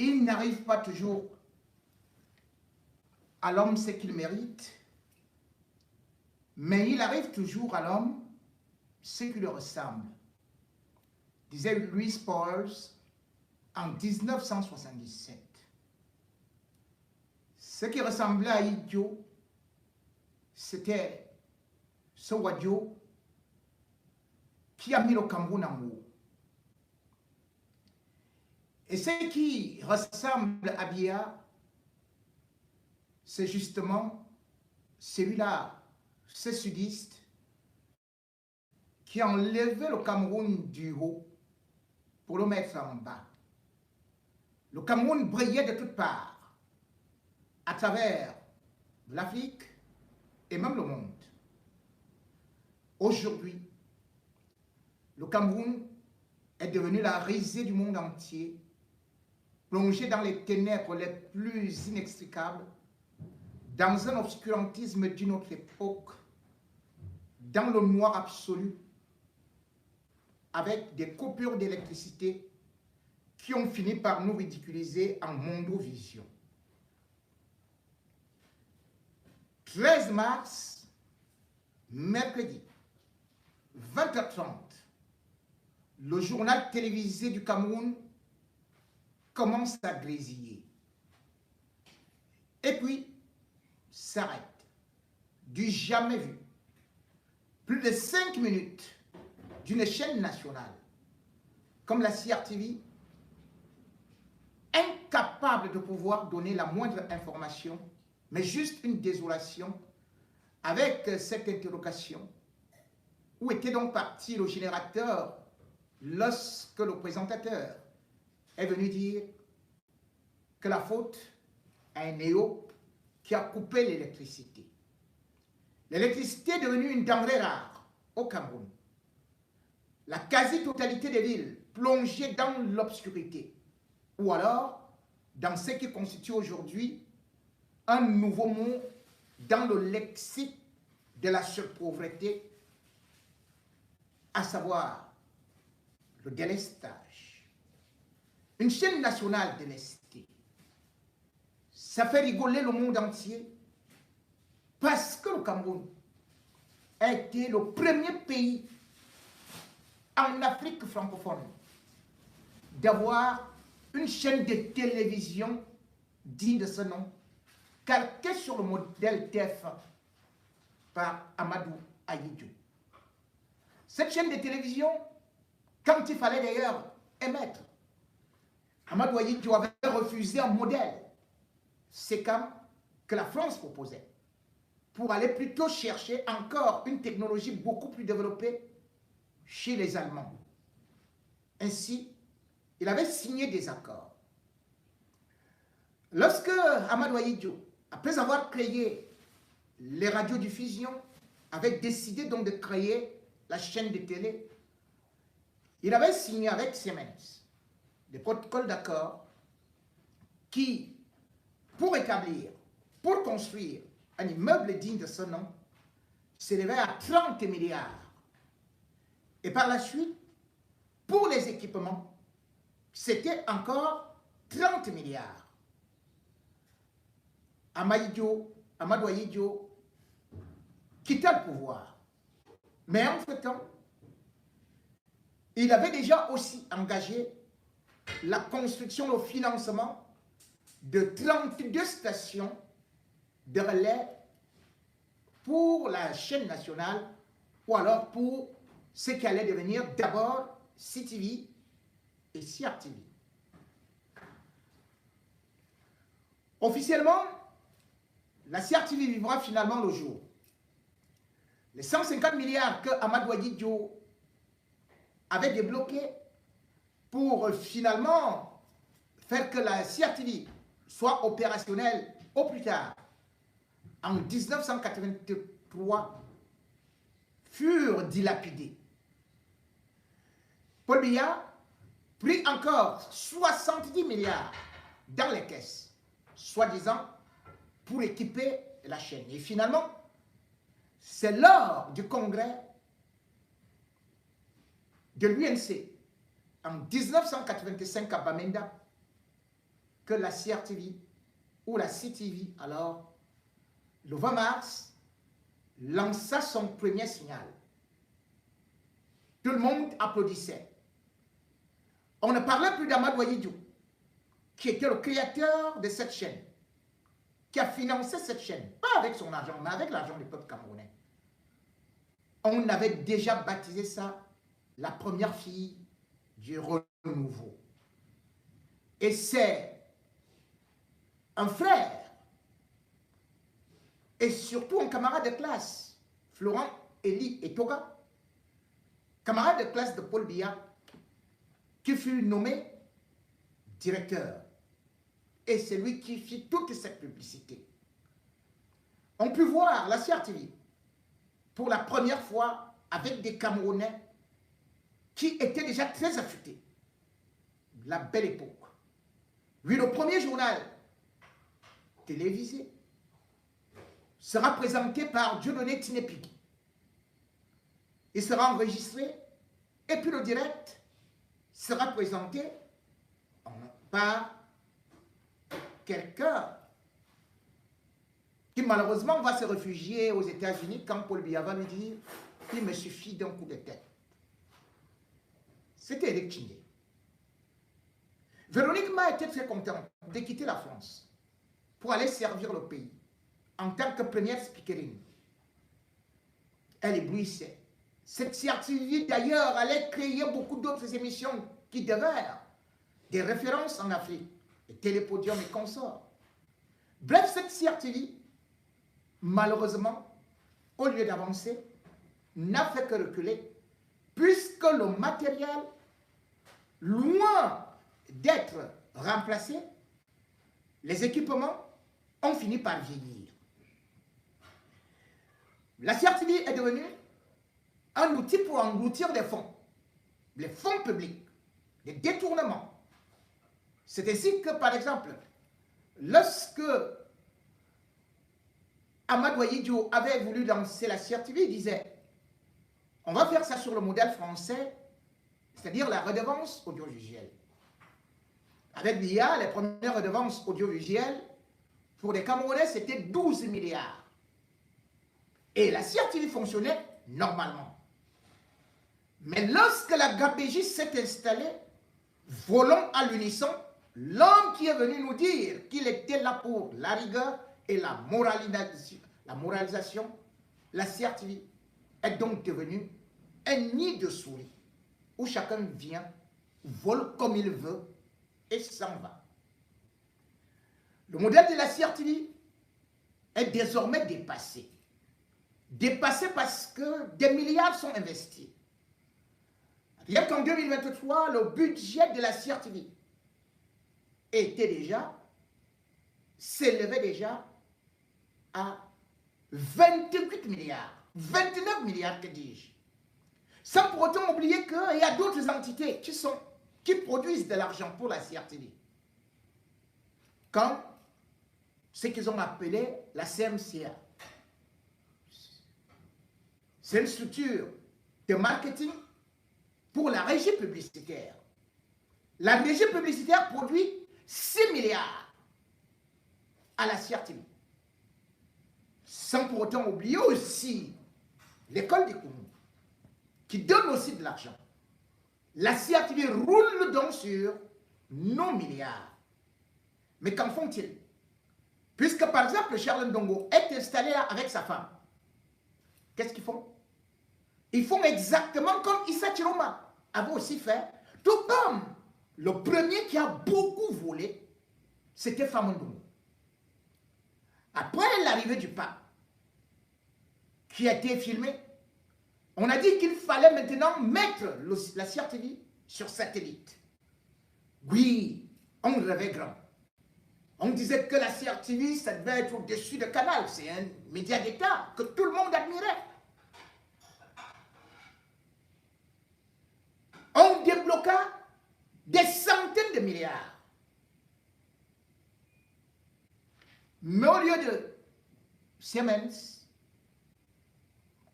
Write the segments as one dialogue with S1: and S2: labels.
S1: il n'arrive pas toujours à l'homme ce qu'il mérite, mais il arrive toujours à l'homme ce qui lui ressemble, disait Louis Pauls en 1977. Ce qui ressemblait à Idio, c'était ce Wadio qui a mis le Cameroun en haut. Et ce qui ressemble à Biya, c'est justement celui-là, ce sudiste, qui a enlevé le Cameroun du haut pour le mettre en bas. Le Cameroun brillait de toutes parts, à travers l'Afrique et même le monde. Aujourd'hui, le Cameroun est devenu la risée du monde entier, plongé dans les ténèbres les plus inextricables, dans un obscurantisme d'une autre époque, dans le noir absolu, avec des coupures d'électricité qui ont fini par nous ridiculiser en mondovision. 13 mars, mercredi, 20h30, le journal télévisé du Cameroun commence à grésiller. Et puis, s'arrête. Du jamais vu. Plus de 5 minutes d'une chaîne nationale, comme la CRTV, incapable de pouvoir donner la moindre information, mais juste une désolation, avec cette interrogation. Où était donc parti le générateur lorsque le présentateur est venu dire que la faute à un néo qui a coupé l'électricité. L'électricité est devenue une denrée rare au Cameroun. La quasi-totalité des villes plongées dans l'obscurité, ou alors dans ce qui constitue aujourd'hui un nouveau mot dans le lexique de la surpauvreté, à savoir le délestage. Une chaîne nationale délestée, ça fait rigoler le monde entier parce que le Cameroun a été le premier pays en Afrique francophone d'avoir une chaîne de télévision digne de ce nom, calquée sur le modèle TF1 par Amadou Ahidjo. Cette chaîne de télévision, quand il fallait d'ailleurs émettre, Amadou Ahidjo avait refusé un modèle, c'est comme que la France proposait, pour aller plutôt chercher encore une technologie beaucoup plus développée chez les Allemands. Ainsi, il avait signé des accords. Lorsque Amadou Ahidjo, après avoir créé les radiodiffusions, avait décidé donc de créer la chaîne de télé, il avait signé avec Siemens des protocoles d'accord qui, pour établir, pour construire un immeuble digne de ce nom, s'élevait à 30 milliards. Et par la suite, pour les équipements, c'était encore 30 milliards. Amadou Ahidjo quitta le pouvoir. Mais entre-temps, il avait déjà aussi engagé la construction, le financement de 32 stations de relais pour la chaîne nationale ou alors pour ce qui allait devenir d'abord CTV et CRTV. Officiellement, la CRTV vivra finalement le jour. Les 150 milliards que Amadou Ahidjo avait débloqués pour finalement faire que la CRTV soit opérationnelle au plus tard, en 1983, furent dilapidés. Paul Biya prit encore 70 milliards dans les caisses, soi-disant pour équiper la chaîne. Et finalement, c'est lors du congrès de l'UNC en 1985 à Bamenda que la CRTV ou la CTV, alors, le 20 mars, lança son premier signal. Tout le monde applaudissait. On ne parlait plus d'Amadou Ahidjo, qui était le créateur de cette chaîne, qui a financé cette chaîne, pas avec son argent, mais avec l'argent du peuple camerounais. On avait déjà baptisé ça la première fille du renouveau. Et c'est un frère et surtout un camarade de classe, Florent Eli Etoga, camarade de classe de Paul Biya, qui fut nommé directeur. Et c'est lui qui fit toute cette publicité. On peut voir la CRTV pour la première fois avec des Camerounais qui étaient déjà très affûtés. La belle époque. Oui, le premier journal télévisé sera présenté par Dieudonné Tinepiki. Il sera enregistré et puis le direct sera présenté par quelqu'un qui malheureusement va se réfugier aux États-Unis quand Paul Biya va lui dire « Il me suffit d'un coup de tête ». C'était Eric Chingé. Véronique Ma était très contente de quitter la France pour aller servir le pays en tant que première speakerine. Elle éblouissait. Cette CRTV d'ailleurs allait créer beaucoup d'autres émissions qui devinrent des références en Afrique, les télépodiums et consorts. Bref, cette CRTV, malheureusement, au lieu d'avancer, n'a fait que reculer, puisque le matériel, loin d'être remplacé, les équipements ont fini par vieillir. La CRTV est devenue un outil pour engloutir des fonds, les fonds publics, les détournements. C'est ainsi que, par exemple, lorsque Amadou Ahidjo avait voulu lancer la CRTV, il disait « On va faire ça sur le modèle français, c'est-à-dire la redevance audiovisuelle. » Avec l'IA, les premières redevances audiovisuelles, pour les Camerounais, c'était 12 milliards. Et la CRTV fonctionnait normalement. Mais lorsque la GABégie s'est installée, volons à l'unisson, l'homme qui est venu nous dire qu'il était là pour la rigueur et la moralisation, la CRTV est donc devenue un nid de souris où chacun vient, vole comme il veut et s'en va. Le modèle de la CRTV est désormais dépassé. Dépassé parce que des milliards sont investis. Rien qu'en 2023, le budget de la CRTV s'élevait déjà à 28 milliards, 29 milliards, que dis-je. Sans pour autant oublier qu'il y a d'autres entités qui produisent de l'argent pour la CRTV. Comme ce qu'ils ont appelé la CMCA. C'est une structure de marketing pour la régie publicitaire. La régie publicitaire produit 6 milliards à la CRTV. Sans pour autant oublier aussi l'école des Koumou, qui donne aussi de l'argent. La CRTV roule donc sur nos milliards. Mais qu'en font-ils? Puisque par exemple, Charles Ndongo est installé là avec sa femme. Qu'est-ce qu'ils font? Ils font exactement comme Issa Chiroma avait aussi fait, tout comme le premier qui a beaucoup volé, c'était Famondongo. Après l'arrivée du pape, qui a été filmé, on a dit qu'il fallait maintenant mettre la CRTV sur satellite. Oui, on rêvait grand. On disait que la CRTV, ça devait être au-dessus de Canal. C'est un média d'État que tout le monde admirait. On débloqua des centaines de milliards. Mais au lieu de Siemens,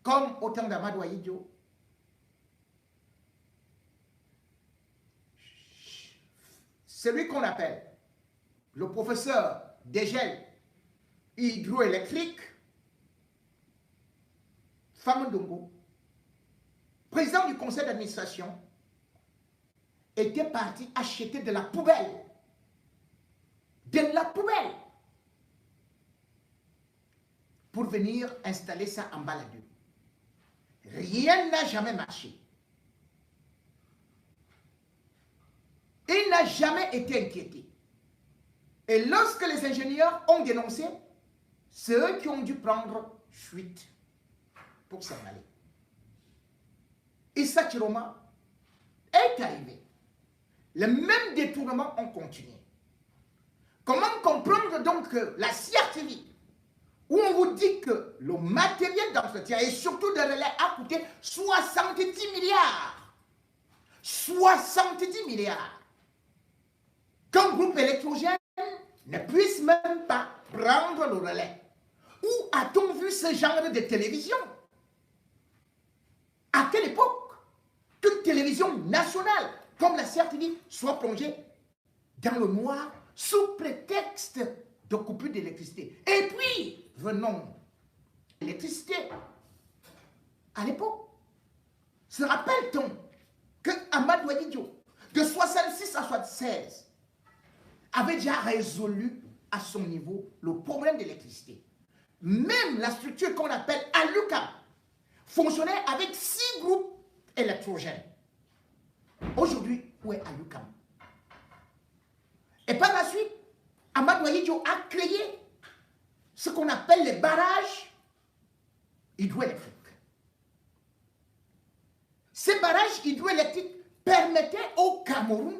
S1: comme au temps d'Amadou Ahidjo, celui qu'on appelle le professeur Degel hydroélectrique, Famondongo, président du conseil d'administration, était parti acheter de la poubelle. De la poubelle. Pour venir installer ça en Baladure. Rien n'a jamais marché. Il n'a jamais été inquiété. Et lorsque les ingénieurs ont dénoncé, c'est eux qui ont dû prendre fuite pour s'en aller. Issa Chiroma est arrivé. Les mêmes détournements ont continué. Comment comprendre donc que la CRTV, où on vous dit que le matériel d'entretien et surtout de relais a coûté 70 milliards. 70 milliards. Qu'un groupe électrogène ne puisse même pas prendre le relais. Où a-t-on vu ce genre de télévision? À quelle époque qu'une télévision nationale comme la CRTV soit plongée dans le noir sous prétexte de coupure d'électricité? Et puis, venons, l'électricité. À l'époque, se rappelle-t-on que Amadou Diop, de 66 à 76, avait déjà résolu à son niveau le problème d'électricité. Même la structure qu'on appelle ALUCAM fonctionnait avec 6 groupes électrogènes. Aujourd'hui, où est ALUCAM? Et par la suite, Amadou Diop a créé ce qu'on appelle les barrages hydroélectriques. Ces barrages hydroélectriques permettaient au Cameroun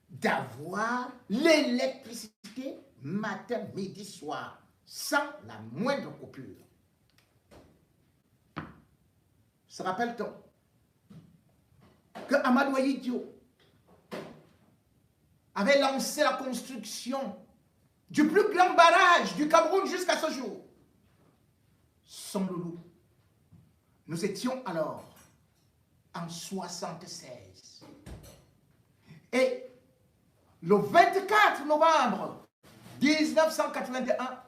S1: d'avoir l'électricité matin, midi, soir, sans la moindre coupure. Se rappelle-t-on que Amadou Diop avait lancé la construction du plus grand barrage du Cameroun jusqu'à ce jour, Sonloulou. Nous étions alors en 76. Et le 24 novembre 1981,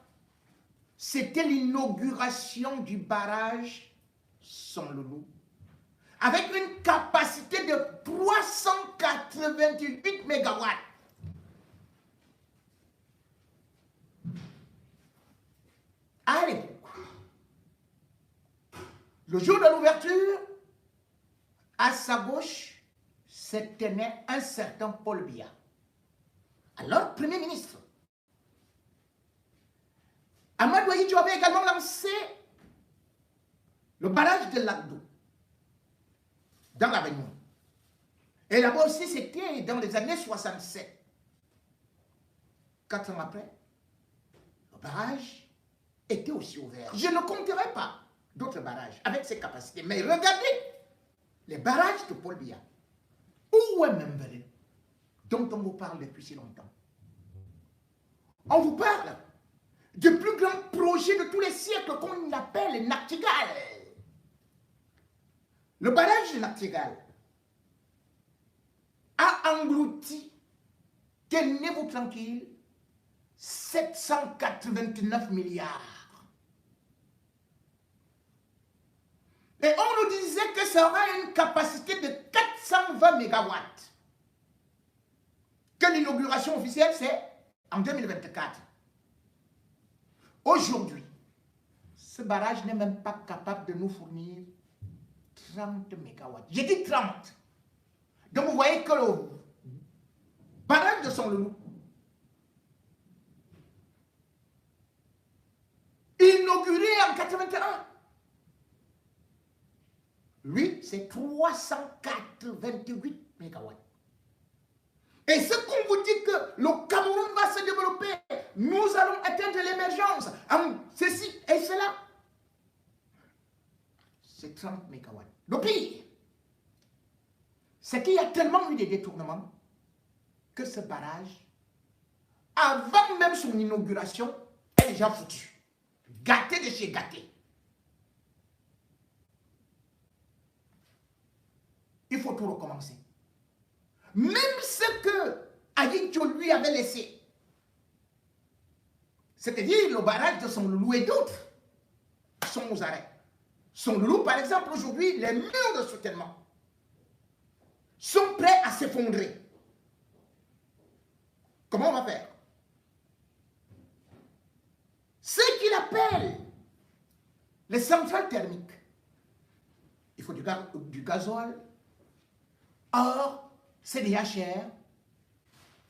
S1: c'était l'inauguration du barrage Sonloulou, avec une capacité de 388 mégawatts. À l'époque, le jour de l'ouverture, à sa gauche, se tenait un certain Paul Biya, alors Premier ministre. Amadou Diop avait également lancé le barrage de Lagdou, dans l'Avignon. Et là-bas aussi, c'était dans les années 67. 4 ans après, le barrage était aussi ouvert. Je ne compterai pas d'autres barrages avec ces capacités. Mais regardez les barrages de Paul Biya. Où est Membele, dont on vous parle depuis si longtemps? On vous parle du plus grand projet de tous les siècles qu'on appelle Nachtigal. Le barrage de Nachtigal a englouti, tenez-vous tranquille, 789 milliards. Et on nous disait que ça aura une capacité de 420 mégawatts. Que l'inauguration officielle, c'est en 2024. Aujourd'hui, ce barrage n'est même pas capable de nous fournir 30 mégawatts. J'ai dit 30. Donc vous voyez que le barrage de Sonloulou, inauguré en 81, lui, c'est 388 mégawatts. Et ce qu'on vous dit que le Cameroun va se développer, nous allons atteindre l'émergence, ceci et cela, c'est 30 mégawatts. Le pire, c'est qu'il y a tellement eu de détournements que ce barrage, avant même son inauguration, est déjà foutu. Gâté de chez gâté. Il faut tout recommencer. Même ce que Adincho lui avait laissé, C'est-à-dire le barrage de Son Loulou et d'autres sont aux arrêts. Son Loulou, par exemple, aujourd'hui, les murs de soutènement sont prêts à s'effondrer. Comment on va faire? Ce qu'il appelle les centrales thermiques. Il faut du gazole, or, CDHR,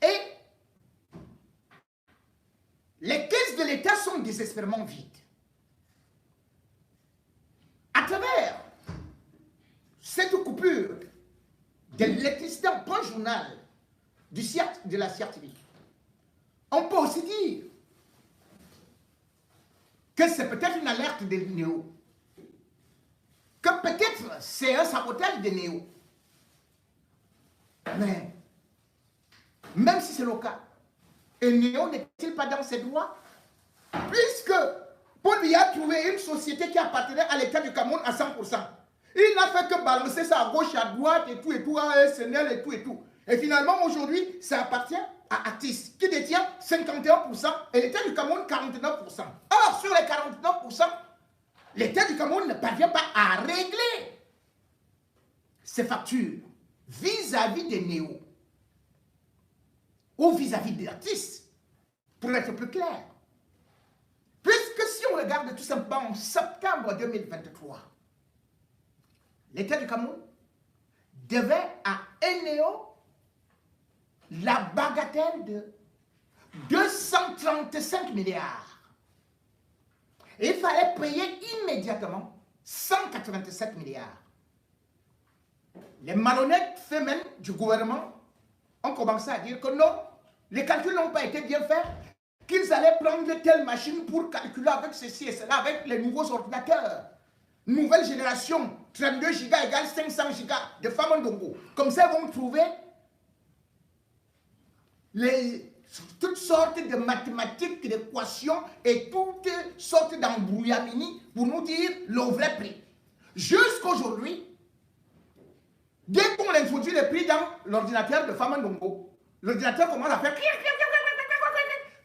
S1: et les caisses de l'État sont désespérément vides. À travers cette coupure de l'électricité en point journal de la CRTV, on peut aussi dire que c'est peut-être une alerte des Néo, que peut-être c'est un sabotage des Néo. Mais, même si c'est le cas, et Néo n'est-il pas dans ses droits? Puisque Paul Biya a trouvé une société qui appartenait à l'État du Cameroun à 100%. Il n'a fait que balancer ça à gauche, à droite, et tout, à SNL, et tout. Et finalement, aujourd'hui, ça appartient à Atis, qui détient 51%, et l'État du Cameroun, 49%. Or, sur les 49%, l'État du Cameroun ne parvient pas à régler ses factures vis-à-vis des Néo, ou vis-à-vis des artistes, pour être plus clair. Puisque si on regarde tout simplement en septembre 2023, l'État du Cameroun devait à Enéo la bagatelle de 235 milliards. Et il fallait payer immédiatement 187 milliards. Les malhonnêtes femmes du gouvernement ont commencé à dire que non, les calculs n'ont pas été bien faits, qu'ils allaient prendre telle machine pour calculer avec ceci et cela, avec les nouveaux ordinateurs. Nouvelle génération, 32 gigas égale 500 gigas de Famandongo. Comme ça, ils vont trouver toutes sortes de mathématiques, d'équations et toutes sortes d'embrouillamini pour nous dire le vrai prix. Jusqu'aujourd'hui, dès qu'on introduit le prix dans l'ordinateur de Famandongo, l'ordinateur commence à faire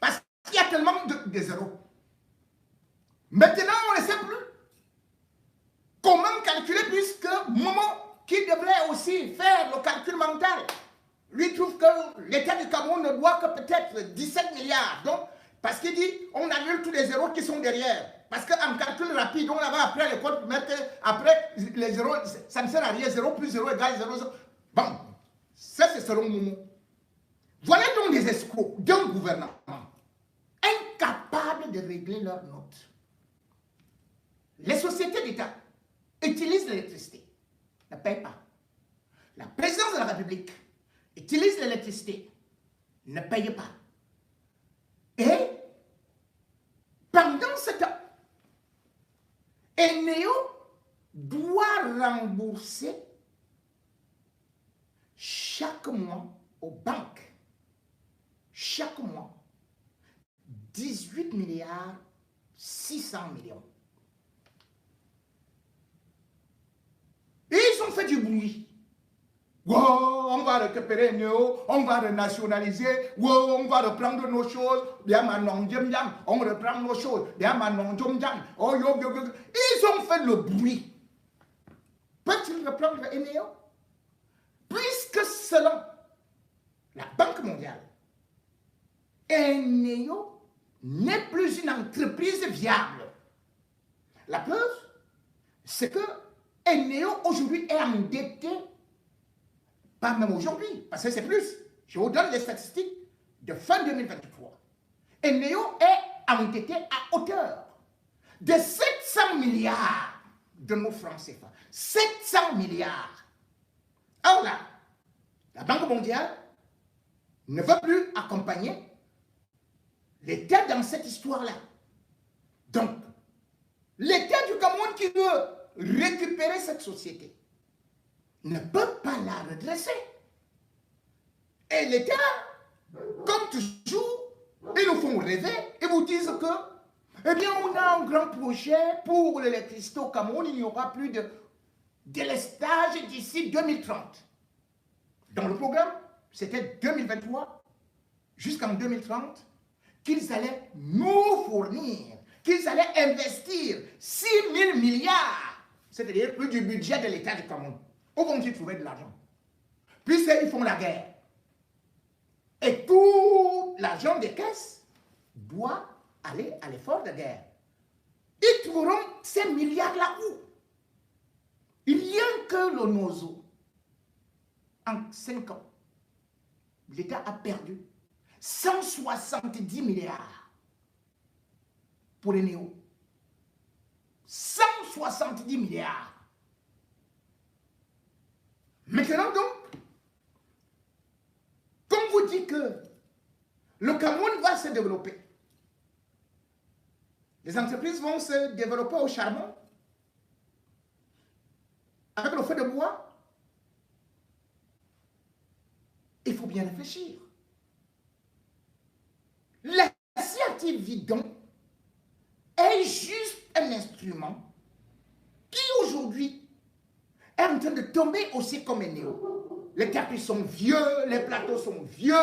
S1: parce qu'il y a tellement de zéros. Maintenant, on ne sait plus comment calculer, puisque Momo, qui devrait aussi faire le calcul mental, lui trouve que l'État du Cameroun ne doit que peut-être 17 milliards. Donc, parce qu'il dit, on annule tous les zéros qui sont derrière. Parce qu'en calcul rapide, on va après l'école pour mettre, après les zéros, ça ne sert à rien, 0 plus 0 égale 0. Bon, ça c'est selon Momo. Voilà donc des escrocs d'un gouvernement incapables de régler leurs notes. Les sociétés d'État utilisent l'électricité, ne payent pas. La présidence de la République utilise l'électricité, ne paye pas. Et pendant ce temps, Enéo doit rembourser chaque mois aux banques, chaque mois, 18 milliards 600 millions. Et ils ont fait du bruit. Wow, on va récupérer Néo, on va renationaliser, wow, on va reprendre nos choses. On reprend nos choses. Ils ont fait le bruit. Peut-ils reprendre Néo? Puisque selon la Banque mondiale, Néo n'est plus une entreprise viable. La preuve, c'est que Néo aujourd'hui est endetté. Pas même aujourd'hui, parce que c'est plus. Je vous donne les statistiques de fin 2023. Et Néo est endetté à hauteur de 700 milliards de nos francs CFA. 700 milliards. Alors là, la Banque mondiale ne veut plus accompagner l'État dans cette histoire-là. Donc, l'État du Cameroun qui veut récupérer cette société ne peut pas la redresser. Et l'État, comme toujours, ils nous font rêver et vous disent que, eh bien, on a un grand projet pour l'électricité au Cameroun, il n'y aura plus de délestage d'ici 2030. Dans le programme, c'était 2023 jusqu'en 2030, qu'ils allaient nous fournir, qu'ils allaient investir 6 000 milliards, c'est-à-dire plus du budget de l'État du Cameroun. Où vont-ils trouver de l'argent? Puisqu'ils font la guerre. Et tout l'argent des caisses doit aller à l'effort de guerre. Ils trouveront ces milliards-là où? Rien que le NOZO, en 5 ans, l'État a perdu 170 milliards pour les néos. 170 milliards. Maintenant donc, comme vous dites que le Cameroun va se développer, les entreprises vont se développer au charbon, avec le feu de bois, il faut bien réfléchir. La CRT Vidon est juste un instrument qui aujourd'hui est en train de tomber aussi comme un néo. Les tapis sont vieux, les plateaux sont vieux,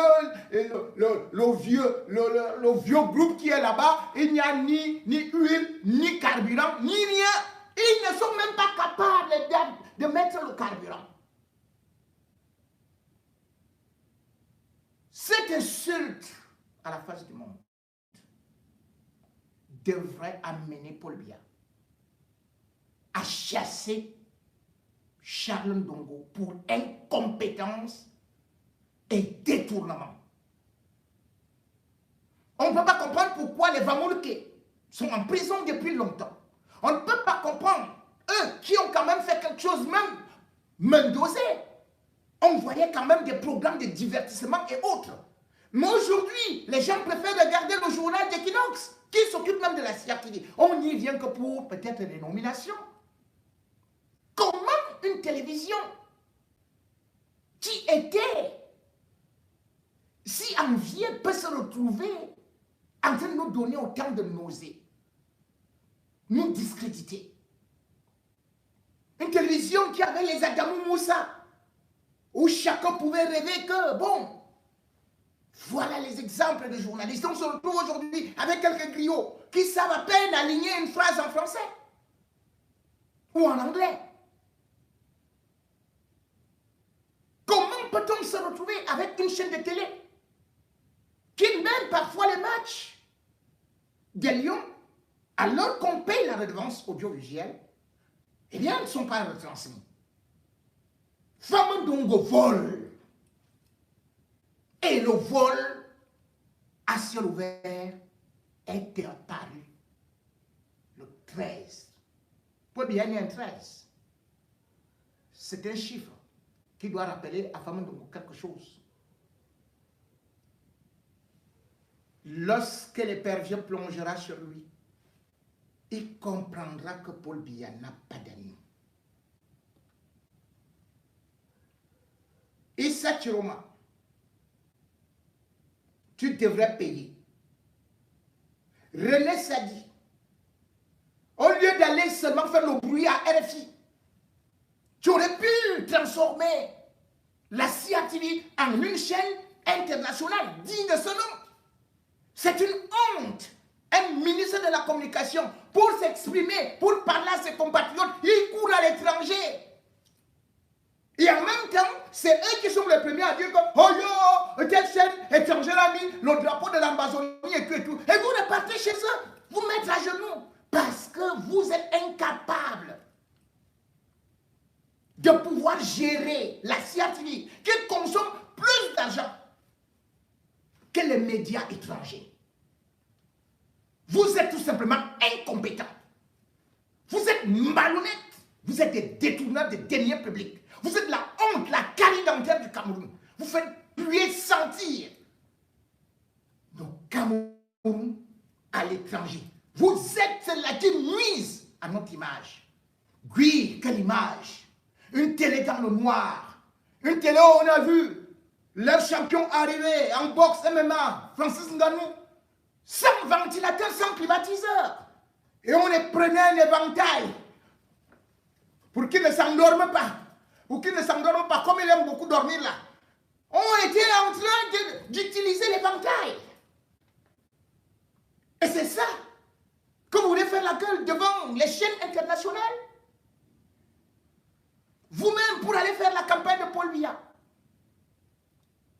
S1: le vieux groupe qui est là-bas, il n'y a ni huile, ni carburant, ni rien. Ils ne sont même pas capables de mettre le carburant. Cette insulte à la face du monde devrait amener Paul Biya à chasser Charles Ndongo pour incompétence et détournement. On ne peut pas comprendre pourquoi les Vamolke sont en prison depuis longtemps. On ne peut pas comprendre, eux qui ont quand même fait quelque chose, même Mendozé. On voyait quand même des programmes de divertissement et autres. Mais aujourd'hui, les gens préfèrent regarder le journal d'Equinox, qui s'occupe même de la CRTV. On n'y vient que pour peut-être des nominations. Comment une télévision qui était si enviée peut se retrouver en train de nous donner autant de nausées, nous discréditer? Une télévision qui avait les Adamou Moussa, où chacun pouvait rêver que, bon, voilà les exemples de journalistes. On se retrouve aujourd'hui avec quelques griots qui savent à peine aligner une phrase en français ou en anglais. Comment peut-on se retrouver avec une chaîne de télé qui mène parfois les matchs des Lions alors qu'on paye la redevance audiovisuelle? Eh bien, ils ne sont pas retransmis. Famandongo vole. Et le vol à ciel ouvert est apparu le 13. Pour bien, il y a un 13. C'est un chiffre qui doit rappeler à Famandongo quelque chose. Lorsque l'épervier plongera sur lui, il comprendra que Paul Biya n'a pas d'amis. Issa Chiroma, tu devrais payer. René Sadi, au lieu d'aller seulement faire le bruit à RFI, tu aurais pu transformer la CRTV en une chaîne internationale digne de ce nom. C'est une honte. Un ministre de la communication, pour s'exprimer, pour parler à ses compatriotes, il court à l'étranger. Et en même temps, c'est eux qui sont les premiers à dire que oh yo, telle chaîne étrangère a mis le drapeau de l'Amazonie et tout et tout. Et vous repartez chez eux, vous mettre à genoux. Parce que vous êtes incapables de pouvoir gérer la CRTV qui consomme plus d'argent que les médias étrangers. Vous êtes tout simplement incompétents. Vous êtes malhonnêtes. Vous êtes des détourneurs de deniers publics. Vous êtes la honte, la carie dentaire du Cameroun. Vous faites puer sentir nos Cameroun à l'étranger. Vous êtes ceux-là qui nuisent à notre image. Oui, quelle image! Une télé dans le noir. Une télé où on a vu leur champion arriver en boxe MMA, Francis Ngannou, sans ventilateur, sans climatiseur. Et on les prenait un éventail pour qu'ils ne s'endorment pas. Ou qu'ils ne s'endorment pas comme ils aiment beaucoup dormir là. On était en train d'utiliser l'éventail.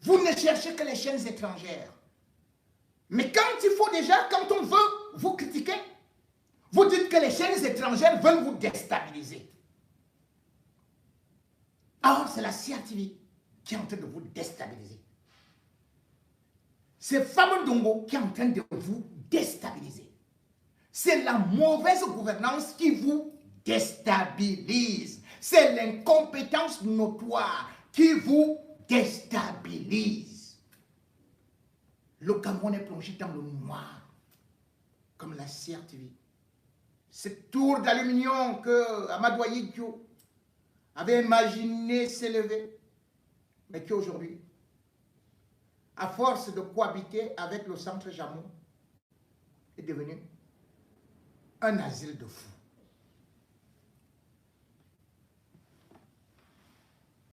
S1: Vous ne cherchez que les chaînes étrangères. Mais quand il faut déjà, quand on veut vous critiquer, vous dites que les chaînes étrangères veulent vous déstabiliser. Or, c'est la CRTV qui est en train de vous déstabiliser. C'est Fameux Ndongo qui est en train de vous déstabiliser. C'est la mauvaise gouvernance qui vous déstabilise. C'est l'incompétence notoire qui vous déstabilise. Le Cameroun est plongé dans le noir, comme la CRTV. Cette tour d'aluminium que Amadou Ahidjo avait imaginé s'élever, mais qui aujourd'hui, à force de cohabiter avec le centre Jamon, est devenu un asile de fous.